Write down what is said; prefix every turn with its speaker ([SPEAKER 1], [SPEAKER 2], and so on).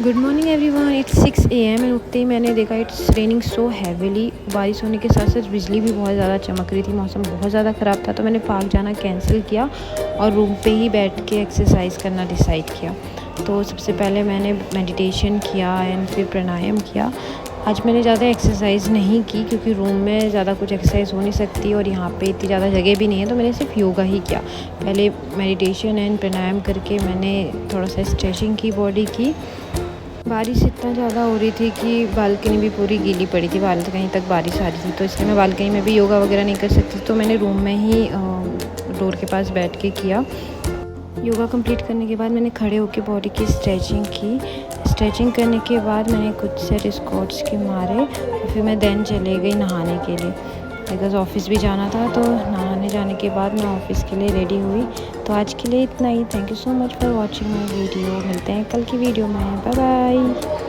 [SPEAKER 1] Good morning everyone. It's 6 AM and उठते ही मैंने देखा इट्स रेनिंग सो हैविली। बारिश होने के साथ साथ बिजली भी बहुत ज़्यादा चमक रही थी। मौसम बहुत ज़्यादा ख़राब था, तो मैंने पार्क जाना कैंसिल किया और रूम पे ही बैठ के एक्सरसाइज करना डिसाइड किया। तो सबसे पहले मैंने मेडिटेशन किया एंड फिर प्राणायाम किया। आज मैंने ज़्यादा एक्सरसाइज नहीं की क्योंकि रूम में ज़्यादा कुछ एक्सरसाइज हो नहीं सकती और यहाँ पे इतनी ज़्यादा जगह भी नहीं है, तो मैंने सिर्फ योगा ही किया। पहले मेडिटेशन एंड प्राणायाम करके मैंने थोड़ा सा स्ट्रेचिंग की बॉडी की। बारिश इतना ज़्यादा हो रही थी कि बालकनी भी पूरी गीली पड़ी थी, बालकनी तक बारिश आ रही थी, तो इसलिए मैं बालकनी में भी योगा वगैरह नहीं कर सकती, तो मैंने रूम में ही डोर के पास बैठ के किया। योगा कंप्लीट करने के बाद मैंने खड़े होकर बॉडी की स्ट्रेचिंग की। स्ट्रेचिंग करने के बाद मैंने कुछ सेट स्क्वाट्स के मारे और फिर मैं देन चले गई नहाने के लिए, बिकॉज़ ऑफ़िस भी जाना था। तो नहाने जाने के बाद मैं ऑफ़िस के लिए रेडी हुई। तो आज के लिए इतना ही। Thank you so much for watching my video. मिलते हैं कल की वीडियो में। Bye bye.